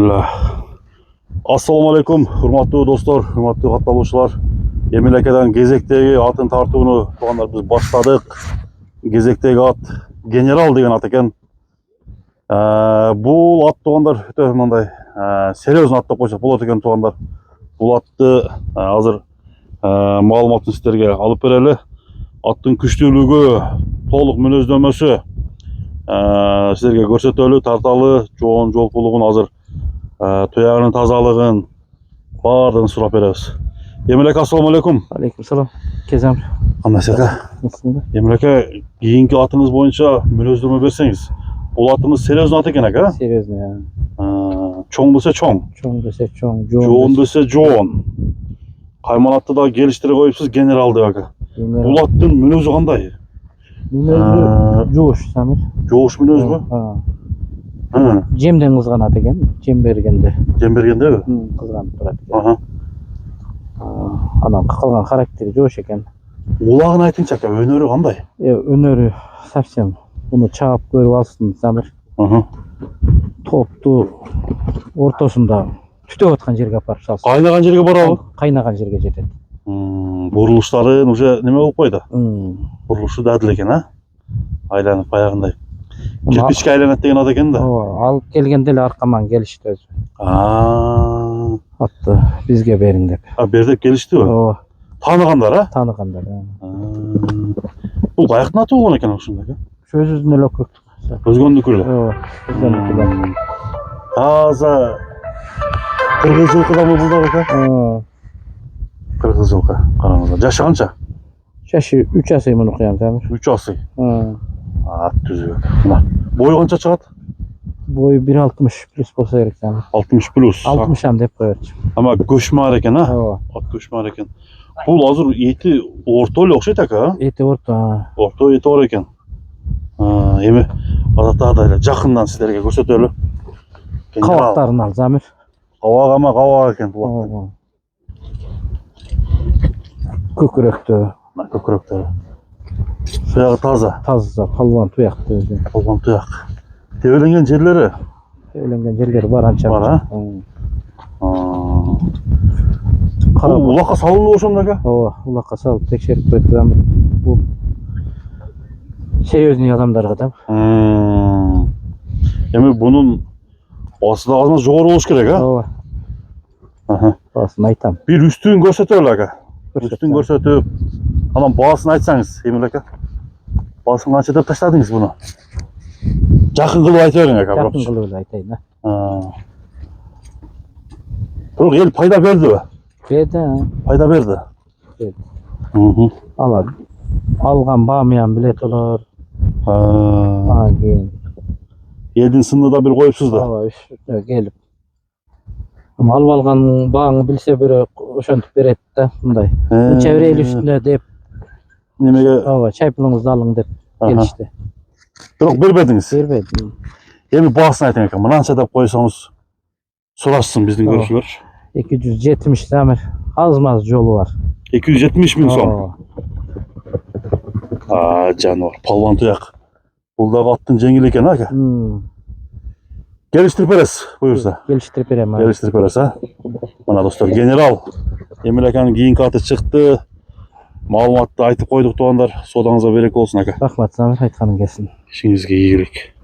Bismillah. Assalamu alaikum, hurmatlı dostlar, hurmatlı katılımcılar. Emeleke'den Gezek'teki atın tartığını tuğanlar biz başladık. Gezek'teki at General деген at eken. Bu at tuğanlar ötümünday seriyozun at da koysa bu at eken tuğanlar. Bu attı hazır malumatını sizlerge alıp bereli. Attın küçtүүлүгү, толук мүнөздөмөсү sizlerge көрсөтөлү, тарталы, жоон жолкулугун азыр туягынын тазалыгын баардыгын сурап беребиз. Эмелек, ассаламу алейкум. Алейкум салам. Кезем. Кандай сака? Эмелек, кийинки атыңыз боюнча мүнөздөмө берсеңиз. Бул атыңыз серьезный ат экен ака? Серьезный, ya. Чоң десе чоң. Чоң десе чоң, Жоон десе жоон. Кайманатты да келиштире коюпсуз генерал деп ака. Бул аттын мүнөзү кандай? Мүнөзү жоош, Самир. Жоош мүнөзбү? Жемден кызганат экен, жем бергенде. Жем бергендеби? Кызганып турат экен. Анан калган характери жоош экен. Улагын айтыңчы ака, өнөрү кандай? Өнөрү совсем буну чаап көрүп алсын, Самир. Топту ортосунда түтөп аткан жерге апарып салсын. Кайнаган жерге барабы? Кайнаган жерге жетет. Бурулуштарын уже неме болуп койду? Бурулушу дадыл экен, айланып баягындай. Кирпичке айланат деген ат экен да. Алып келгенде эле аркаман келишти өзү. Атты бизге бериң деп. Бер деп келиштиби? Тааныгандар, Тааныгандар. Бул каяктын аты болгон экен ушундай? Өзүнүн эле өкүк. Өзгөндүкү эле. Өзгөндүкү. Таза кыргыз жылкыдамы бул да ака? Кыргыз жылкы. Караңыздар. Жашы канча? Жашы 3 асый муну куям, Самир. 3 асый. Ат түзүк. Мына бою канча чыгат? Бою 1.60 плюс болсо керек, Самир. 60 плюс. 60 деп коёчу. Ама көчмөр экен, Ат көчмөр экен. Бул азыр эти орто эле окшойт ака? Эти орто. Орто эти бар экен. Эми адаттагыдай эле жакындан сиздерге көрсөтөлү. Кабактарын ал, Самир. Кабак экен бул. Көкүрөктө. Көкүрөктөрү. Туягы таза. Таза, палван туяктуу өзү. Палван туяк. Тебеленген жерлери? Тебеленген жерлери бар анча. Бар, Бул улакка салынды ошондо ака? Улакка салып текшерип койдук, Самир. Бул серьезный адамдарга да. Эми бунун басы да азыр жогору болуш керек, Баасын айтам. Бир үстүн көрсөтөлү ака. Үстүн көрсөтүп, анан баасын айтсаңыз, Эмил ака. Баасын канча деп таштадыңыз буну? Жакын кылып айта бериң ака. Жакын кылып эле айтайын, Бирок эл пайда бердиби? Берди. Пайда берди. Алар алган баамыян билет алар. Анан кийин Элдин сынны да бир коюпсуз да. үстүнө келип. Алып алган бааңы билсе бирөө ошентип берет да, мындай. Мынча бир эл үстүнө деп. Немеге? Чай пулуңузду алың деп келишти. Бирок бербедиңиз? Бербедим. Эми баасын айтың ака, мынанча деп койсоңуз сурашсын биздин көрүүчүлөр. 270 Самир. Аз-маз жолу бар. 270 миң сом. Жаныбар, палван туяк. Бул дагы аттын жеңил экен ака. Келиштирип бересиз, буюрса. Келиштирип берем. Келиштирип бересиз, Мына достор, генерал Эмил аканын кийинки аты чыкты. Маалыматты айтып койдук туугандар. Содаңызга береке болсун ака. Рахмат, Самир, айтканың келсин. Ишиңизге ийгилик.